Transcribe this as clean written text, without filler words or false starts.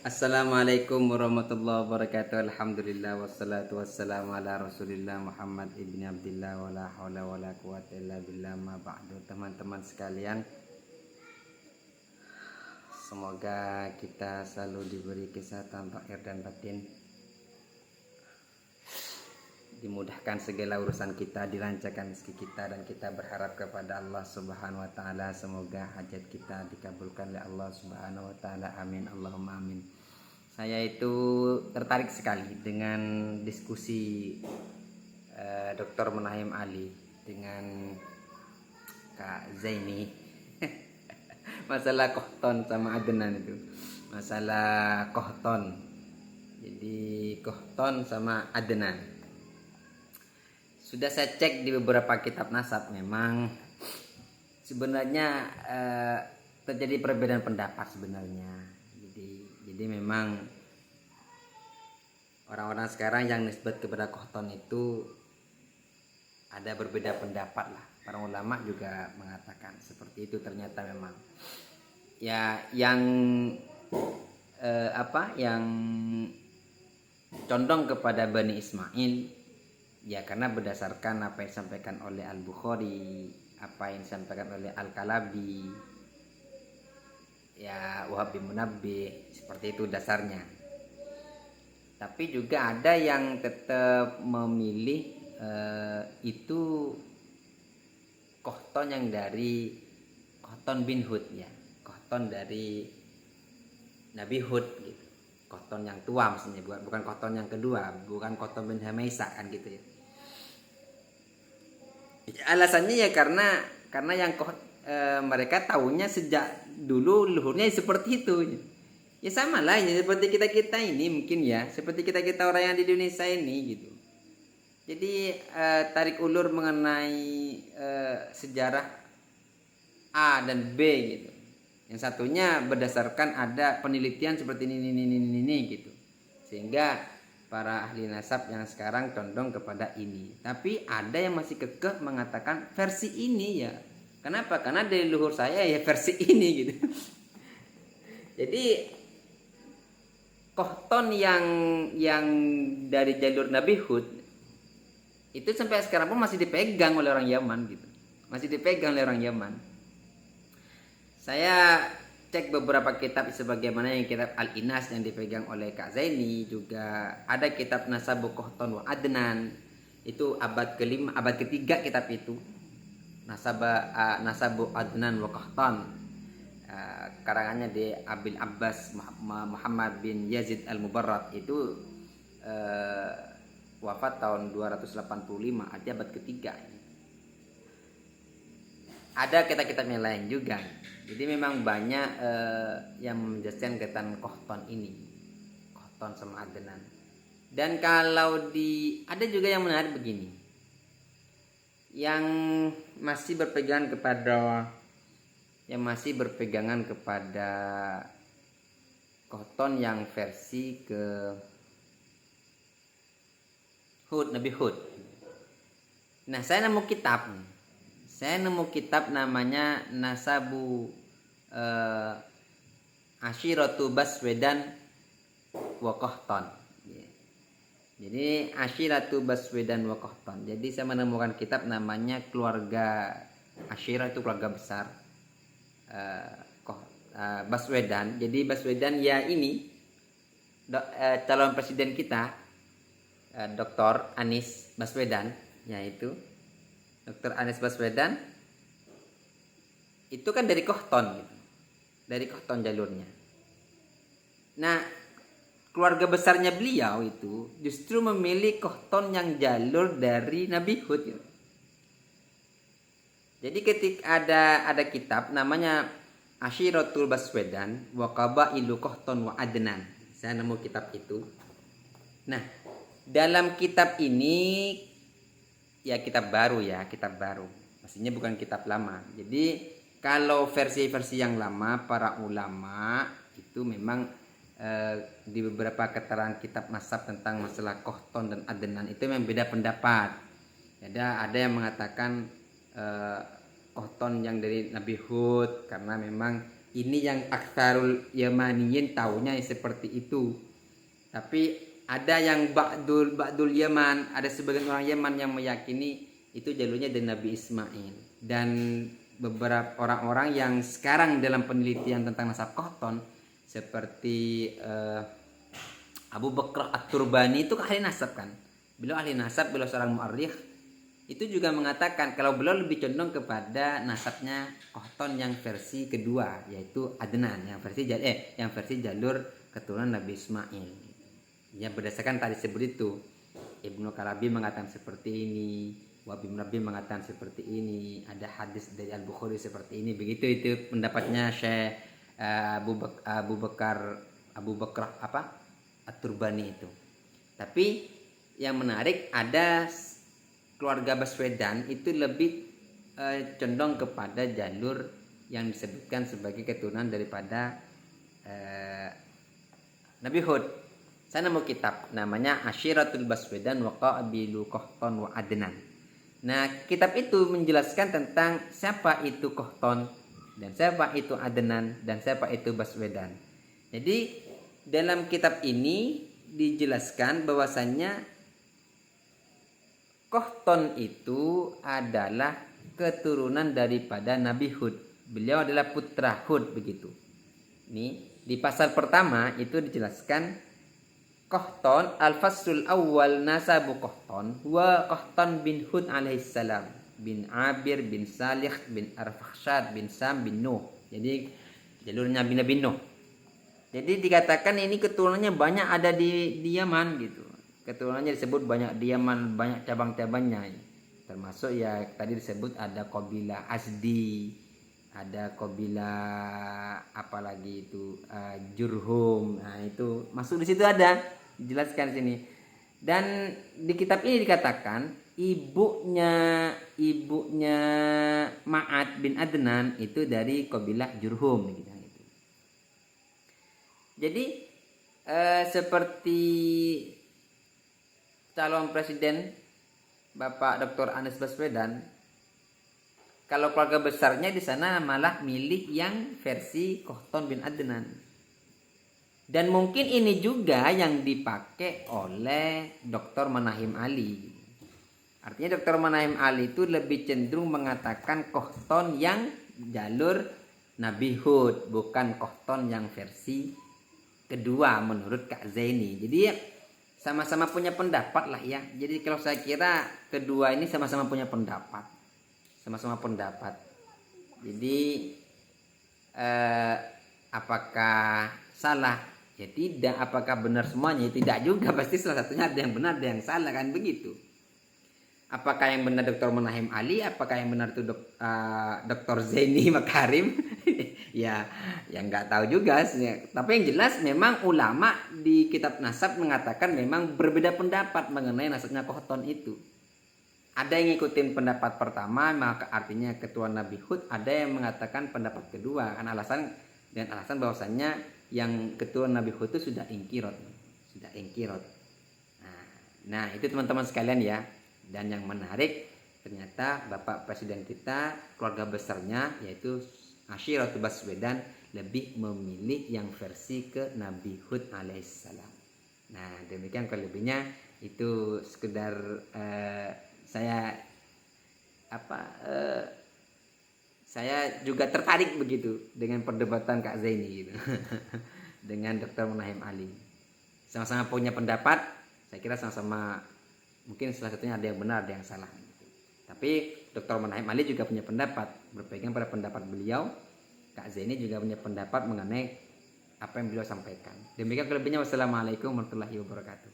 Assalamualaikum warahmatullahi wabarakatuh. Alhamdulillah wassalatu wassalamu ala Rasulillah Muhammad ibni Abdillah wala haula wala quwata illa billah ma ba'du. Teman-teman sekalian, semoga kita selalu diberi kesehatan zahir dan batin, dimudahkan segala urusan kita, dilancarkan rezeki kita, dan kita berharap kepada Allah Subhanahu wa taala semoga hajat kita dikabulkan oleh Allah Subhanahu wa taala. Amin Allahumma amin. Saya itu tertarik sekali dengan diskusi Dr. Munahim Ali dengan Kak Zaini masalah kohton sama adenan itu, masalah kohton. Jadi kohton sama adenan sudah saya cek di beberapa kitab nasab, memang sebenarnya terjadi perbedaan pendapat sebenarnya. Jadi memang orang-orang sekarang yang nisbat kepada kohton itu ada berbeda pendapat lah. Para ulama juga mengatakan seperti itu. Ternyata memang ya yang yang condong kepada Bani Ismail ya karena berdasarkan apa yang disampaikan oleh Al-Bukhari, apa yang disampaikan oleh Al-Kalabi, ya Wahab bin Munabbih, seperti itu dasarnya. Tapi juga ada yang tetap memilih itu kohton yang dari kohton bin Hud ya, kohton dari Nabi Hud gitu. Kohton yang tua maksudnya, bukan kohton yang kedua, bukan kohton bin Hamaisah kan gitu ya. Alasannya ya karena yang mereka tahunya sejak dulu luhurnya seperti itu. Ya sama lah ya seperti kita ini mungkin ya, seperti kita orang yang di Indonesia ini gitu. Jadi tarik ulur mengenai sejarah A dan B gitu. Yang satunya berdasarkan ada penelitian seperti ini gitu. Sehingga para ahli nasab yang sekarang condong kepada ini. Tapi ada yang masih kekeh mengatakan versi ini ya. Kenapa? Karena dari luhur saya ya versi ini gitu. Jadi kohton yang dari jalur Nabi Hud itu sampai sekarang pun masih dipegang oleh orang Yaman gitu. Masih dipegang oleh orang Yaman. Saya cek beberapa kitab sebagaimana yang kitab Al-Inas yang dipegang oleh Kak Zaini, juga ada kitab Nasabu Kohton wa Adnan, itu abad ke-5, abad ke-3 kitab itu. Nasabu Adnan wa Kohton, karangannya di Abil Abbas Muhammad bin Yazid Al-Mubarrad, itu wafat tahun 285, artinya abad ke-3. Ada kitab-kitab yang lain juga. Jadi memang banyak yang menjelaskan kaitan kohton ini, kohton sama adenan. Dan kalau ada juga yang menarik begini, yang masih berpegangan kepada kohton yang versi ke Hud, Nabi Hud. Nah, saya nemu kitab namanya Nasabu Ashiratu Baswedan wa Kohton. Jadi Ashiratu Baswedan wa Kohton. Jadi saya menemukan kitab namanya keluarga Ashirah, itu keluarga besar. Baswedan. Jadi Baswedan ya ini calon presiden kita, Dr. Anies Baswedan, yaitu Dr. Anies Baswedan itu kan dari kohton gitu. Dari kohton jalurnya. Nah, keluarga besarnya beliau itu justru memilih kohton yang jalur dari Nabi Hud gitu. Jadi ketika ada kitab namanya Ashiratul Baswedan wa Qabailu Kohton wa Adnan. Saya nemu kitab itu. Nah, dalam kitab ini ya kitab baru. Maksudnya bukan kitab lama. Jadi kalau versi-versi yang lama para ulama itu memang di beberapa keterangan kitab nasab tentang masalah kohton dan adenan itu memang beda pendapat. Ada yang mengatakan kohton yang dari Nabi Hud karena memang ini yang aktsarul Yamaniyin taunya seperti itu. Tapi ada yang ba'dul Yaman, ada sebagian orang Yaman yang meyakini itu jalurnya dari Nabi Ismail. Dan beberapa orang-orang yang sekarang dalam penelitian tentang nasab Qahtan seperti Abu Bakr At-Turbani itu ahli nasab kan. Beliau ahli nasab, beliau seorang mu'arrikh. Itu juga mengatakan kalau beliau lebih condong kepada nasabnya Qahtan yang versi kedua, yaitu Adnan, yang versi jalur keturunan Nabi Ismail. Ya berdasarkan tadi sebut itu, Ibnu Kalabi mengatakan seperti ini, Wahbi Murabi mengatakan seperti ini, ada hadis dari Al-Bukhari seperti ini, begitu itu pendapatnya Syekh Abu Bakar At-Turbani itu. Tapi yang menarik ada keluarga Baswedan itu lebih condong kepada jalur yang disebutkan sebagai keturunan daripada Nabi Hud. Saya nemu kitab namanya Ashiratul Baswedan wa Qabilu Qahtan wa Adnan. Nah, kitab itu menjelaskan tentang siapa itu Qahtan dan siapa itu Adnan dan siapa itu Baswedan. Jadi dalam kitab ini dijelaskan bahwasannya Qahtan itu adalah keturunan daripada Nabi Hud. Beliau adalah putra Hud begitu. Ini di pasal pertama itu dijelaskan Qahtan al-faslul awal nasabu Qahtan wa Qahtan bin Hud alaihissalam bin Abir bin Salih bin Arfakhshad bin Sam bin Nuh. Jadi jalurnya bin Nabi Nuh. Jadi dikatakan ini keturunannya banyak ada di Yaman gitu. Keturunannya disebut banyak di Yaman, banyak cabang-cabangnya. Termasuk ya tadi disebut ada kabilah Asdi, ada kabilah apalagi itu Jurhum. Nah, itu masuk di situ ada dijelaskan sini. Dan di kitab ini dikatakan ibunya Ma'ad bin Adnan itu dari kabilah Jurhum gitu. Jadi seperti calon presiden Bapak Dr. Anies Baswedan, kalau keluarga besarnya di sana malah milih yang versi Qahtan bin Adnan. Dan mungkin ini juga yang dipakai oleh Dr. Manahim Ali. Artinya Dr. Manahim Ali itu lebih cenderung mengatakan Qahtan yang jalur Nabi Hud, bukan Qahtan yang versi kedua menurut Kak Zaini. Jadi sama-sama punya pendapat lah ya. Jadi kalau saya kira kedua ini sama-sama punya pendapat. Sama-sama pendapat. Jadi apakah salah? Ya tidak. Apakah benar semuanya? Ya tidak juga. Pasti salah satunya ada yang benar, ada yang salah kan begitu. Apakah yang benar Dr. Manahim Ali? Apakah yang benar itu Dr. Zaini Makarim? ya nggak tahu juga. Tapi yang jelas memang ulama di kitab nasab mengatakan memang berbeda pendapat mengenai nasabnya Qahtan itu. Ada yang ngikutin pendapat pertama, maka artinya keturunan Nabi Hud. Ada yang mengatakan pendapat kedua, kan alasan bahwasannya yang keturunan Nabi Hud itu sudah ingkirot. Nah itu teman-teman sekalian ya. Dan yang menarik ternyata Bapak Presiden kita keluarga besarnya yaitu Ashiratul Baswedan lebih memilih yang versi ke Nabi Hud alaihissalam. Nah demikian kelebihnya itu sekedar saya juga tertarik begitu dengan perdebatan Kak Zaini gitu. Dengan Dr. Manahim Ali. Sama-sama punya pendapat, saya kira sama-sama mungkin salah satunya ada yang benar, ada yang salah gitu. Tapi Dr. Manahim Ali juga punya pendapat, berpegang pada pendapat beliau. Kak Zaini juga punya pendapat mengenai apa yang beliau sampaikan. Demikian kelebihnya. Wassalamualaikum warahmatullahi wabarakatuh.